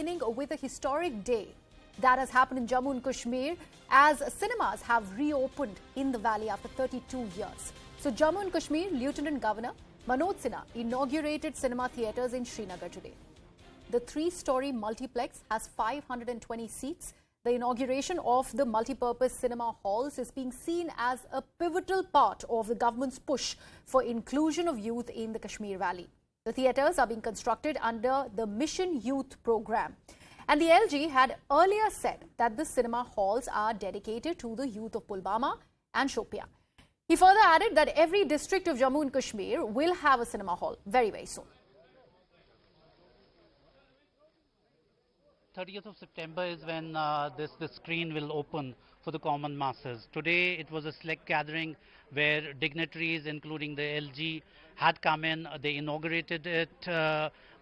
beginning with a historic day that has happened in Jammu and Kashmir as cinemas have reopened in the valley after 32 years. So Jammu and Kashmir Lieutenant Governor Manoj Sinha inaugurated cinema theatres in Srinagar today. The three-story multiplex has 520 seats. The inauguration of the multi-purpose cinema halls is being seen as a pivotal part of the government's push for inclusion of youth in the Kashmir Valley. The theatres are being constructed under the Mission Youth program. And the LG had earlier said that the cinema halls are dedicated to the youth of Pulwama and Shopia. He further added that every district of Jammu and Kashmir will have a cinema hall very, very soon. 30th of September is when the screen will open for the common masses. Today it was a select gathering where dignitaries including the LG had come in, they inaugurated it.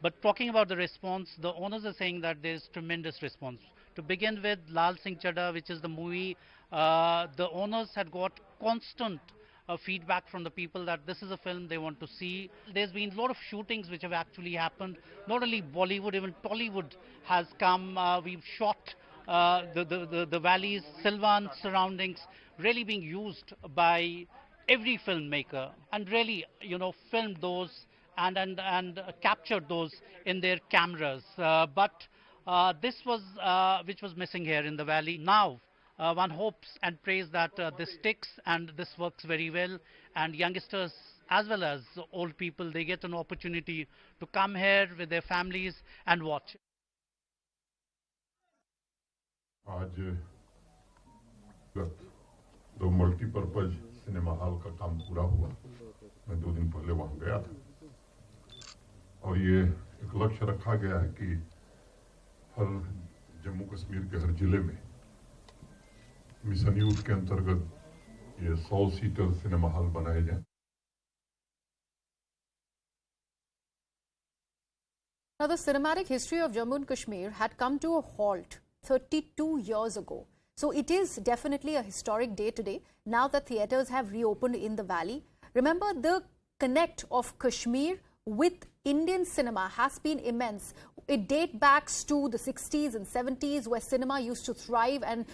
But talking about the response, the owners are saying that there is tremendous response. To begin with, Lal Singh Chadha, which is the movie, the owners had got constant feedback from the people that this is a film they want to see. There's been a lot of shootings which have actually happened. Not only Bollywood, even Tollywood has come. We've shot the valleys, Silvan surroundings, really being used by every filmmaker and really, filmed those and captured those in their cameras. But this was which was missing here in the valley. Now, one hopes and prays that this sticks and this works very well, and youngsters as well as old people, they get an opportunity to come here with their families and watch. आज दो multipurpose cinema hall का काम पूरा हुआ। मैं 2 दिन पहले वहां गया था और ये एक लक्ष्य रखा गया है कि हर जम्मू कश्मीर के हर जिले में मिशन यूथ के अंतर्गत ये 100 सीटर सिनेमा हॉल बनाए जाएं। Now, the cinematic history of Jammu and Kashmir had come to a halt 32 years ago. So it is definitely a historic day today, now that theatres have reopened in the valley. Remember, the connect of Kashmir with Indian cinema has been immense. It dates back to the 60s and 70s where cinema used to thrive, and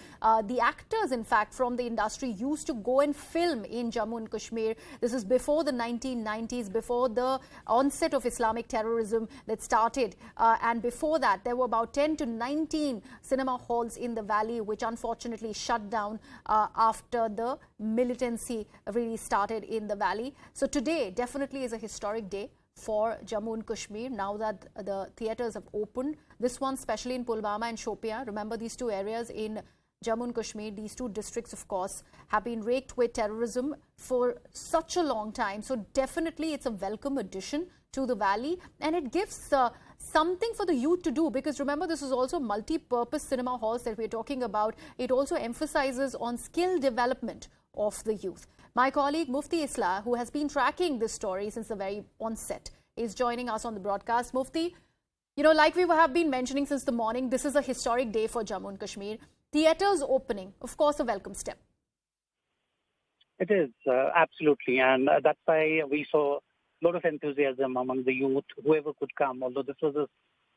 the actors, in fact, from the industry used to go and film in Jammu and Kashmir. This is before the 1990s, before the onset of Islamic terrorism that started. And before that, there were about 10 to 19 cinema halls in the valley, which unfortunately shut down after the militancy really started in the valley. So today definitely is a historic day for Jammu and Kashmir, now that the theatres have opened. This one especially in Pulwama and Shopia. Remember, these two areas in Jammu and Kashmir, these two districts, of course, have been raked with terrorism for such a long time. So definitely it's a welcome addition to the valley, and it gives something for the youth to do, because remember, this is also multi-purpose cinema halls that we're talking about. It also emphasizes on skill development of the youth. My colleague Mufti Islah, who has been tracking this story since the very onset, is joining us on the broadcast. Mufti, like we have been mentioning since the morning, this is a historic day for Jammu and Kashmir. Theatres opening, of course, a welcome step. It is, absolutely. And that's why we saw a lot of enthusiasm among the youth, whoever could come, although this was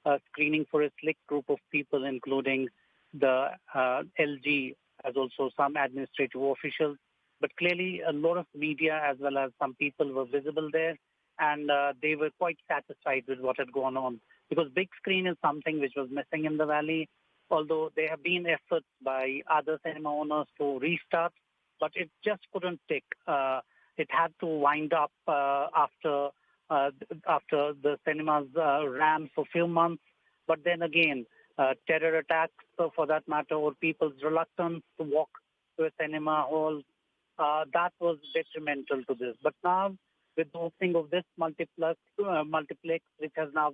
a screening for a select group of people, including the LG, as also some administrative officials. But clearly, a lot of media as well as some people were visible there, and they were quite satisfied with what had gone on. Because big screen is something which was missing in the valley, although there have been efforts by other cinema owners to restart, but it just couldn't stick. It had to wind up after the cinemas ran for a few months. But then again, terror attacks, for that matter, or people's reluctance to walk to a cinema hall, that was detrimental to this. But now, with the opening of this multiplex, which has now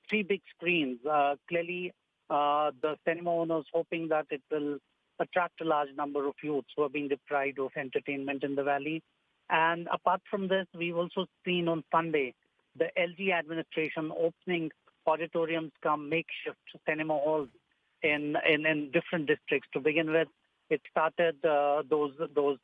3 big screens, clearly the cinema owners hoping that it will attract a large number of youths who are being deprived of entertainment in the valley. And apart from this, we've also seen on Sunday the LG administration opening auditoriums come makeshift cinema halls in different districts. To begin with, it started those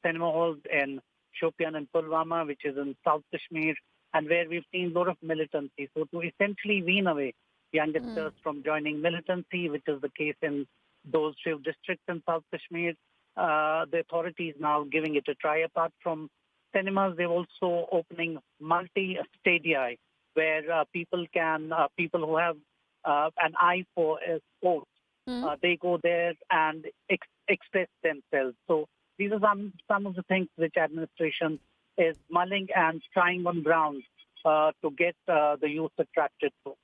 cinema halls in Shopian and Pulwama, which is in South Kashmir, and where we've seen a lot of militancy. So to essentially wean away youngsters from joining militancy, which is the case in those few districts in South Kashmir. The authorities now giving it a try. Apart from cinemas, they're also opening multi-stadia where people who have an eye for sports, they go there and express themselves. So these are some of the things which administration is mulling and trying on ground to get the youth attracted to.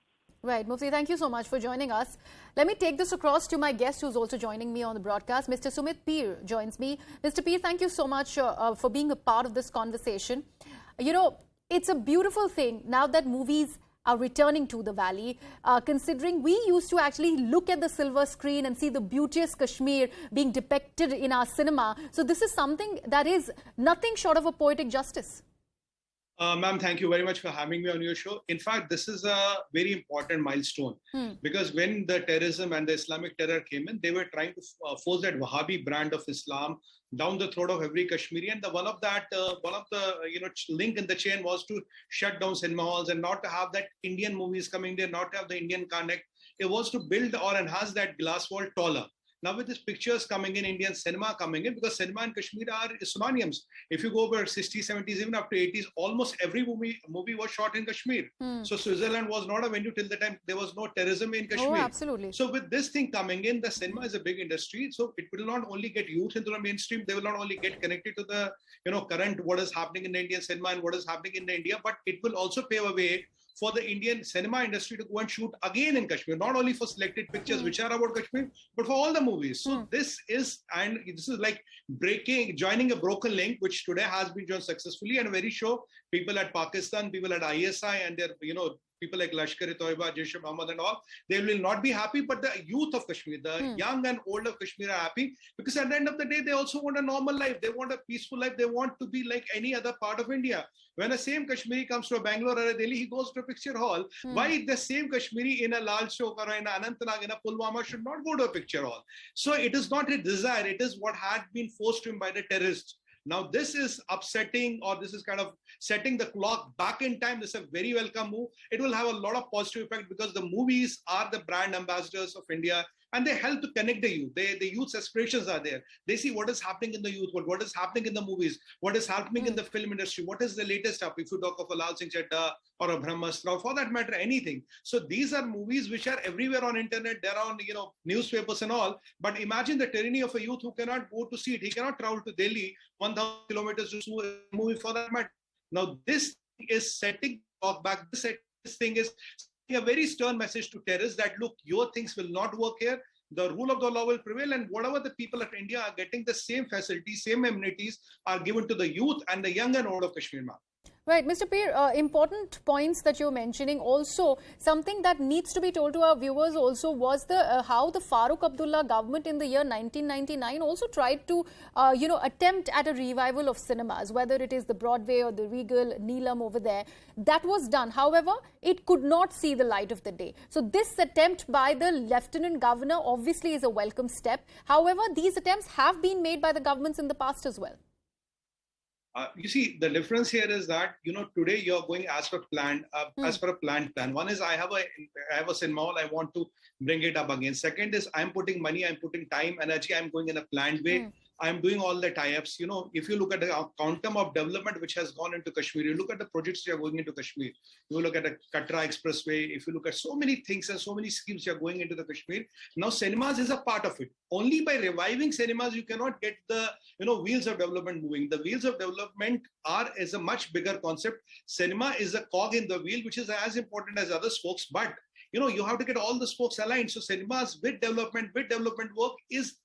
Right, Mufti, thank you so much for joining us. Let me take this across to my guest who's also joining me on the broadcast. Mr. Sumit Peer joins me. Mr. Peer, thank you so much for being a part of this conversation. You know, it's a beautiful thing now that movies are returning to the valley, considering we used to actually look at the silver screen and see the beauteous Kashmir being depicted in our cinema. So this is something that is nothing short of a poetic justice. Ma'am, thank you very much for having me on your show. In fact, this is a very important milestone because when the terrorism and the Islamic terror came in, they were trying to force that Wahhabi brand of Islam down the throat of every Kashmiri. And one of the link in the chain was to shut down cinema halls and not to have that Indian movies coming there, not to have the Indian connect. It was to build or enhance that glass wall taller. Now with these pictures coming in, Indian cinema coming in, because cinema and Kashmir are synonyms. If you go over 60s, 70s, even up to 80s, almost every movie was shot in Kashmir. So Switzerland was not a venue till the time there was no terrorism in Kashmir. Oh, absolutely. So with this thing coming in, the cinema is a big industry. So it will not only get youth into the mainstream, they will not only get connected to the current what is happening in the Indian cinema and what is happening in India, but it will also pave a way for the Indian cinema industry to go and shoot again in Kashmir, not only for selected pictures which are about Kashmir, but for all the movies. So this is like joining a broken link, which today has been joined successfully, and very sure people at Pakistan, people at ISI, and their people like Lashkar-e-Toiba, Jaish-e-Mohammed and all, they will not be happy, but the youth of Kashmir, the young and old of Kashmir are happy because at the end of the day, they also want a normal life. They want a peaceful life. They want to be like any other part of India. When a same Kashmiri comes to a Bangalore or a Delhi, he goes to a picture hall. Why the same Kashmiri in a Lal Chowk or in Anantnag, in a Pulwama should not go to a picture hall? So it is not a desire. It is what had been forced to him by the terrorists. Now this is upsetting, or this is kind of setting the clock back in time. This is a very welcome move. It will have a lot of positive effect because the movies are the brand ambassadors of India and they help to connect the youth. The youth's aspirations are there. They see what is happening in the youth, what is happening in the movies, what is happening in the film industry, what is the latest stuff. If you talk of a Lal Singh Chaddha or a Brahmastra, or for that matter, anything. So these are movies which are everywhere on internet. They're on newspapers and all. But imagine the tyranny of a youth who cannot go to see it. He cannot travel to Delhi 1,000 kilometers to see a movie for that matter. Now this is setting off back. This thing is a very stern message to terrorists that look, your things will not work here. The rule of the law will prevail, and whatever the people of India are getting, the same facilities, same amenities are given to the youth and the young and old of Kashmir. Right, Mr. Peer, important points that you're mentioning. Also, something that needs to be told to our viewers also was the how the Farooq Abdullah government in the year 1999 also tried to, attempt at a revival of cinemas, whether it is the Broadway or the Regal, Neelam over there. That was done. However, it could not see the light of the day. So this attempt by the Lieutenant Governor obviously is a welcome step. However, these attempts have been made by the governments in the past as well. You see, the difference here is that, today you're going as per planned plan. One is I have a cinema hall, I want to bring it up again. Second is I'm putting money, I'm putting time, energy, I'm going in a planned way. I'm doing all the tie-ups. If you look at the quantum of development which has gone into Kashmir, you look at the projects which are going into Kashmir, you look at the Katra Expressway, if you look at so many things and so many schemes which are going into the Kashmir, now cinemas is a part of it. Only by reviving cinemas, you cannot get the wheels of development moving. The wheels of development is a much bigger concept. Cinema is a cog in the wheel, which is as important as other spokes, but you have to get all the spokes aligned. So cinemas with development work is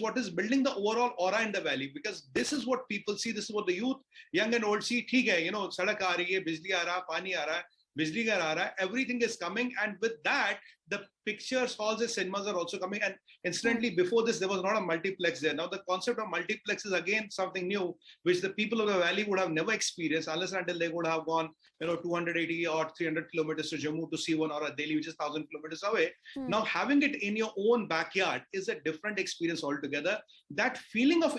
what is building the overall aura in the valley, because this is what people see, this is what the youth, young and old see. Theek hai, sadak aa rahi hai, bijli aa raha, pani aa raha, bijli ghar aa raha, everything is coming, and with that, the pictures halls and cinemas are also coming. And incidentally, before this, there was not a multiplex there. Now the concept of multiplex is again something new, which the people of the valley would have never experienced unless until they would have gone 280 or 300 kilometers to Jammu to see one, or a Delhi which is 1,000 kilometers away. Now having it in your own backyard is a different experience altogether. That feeling of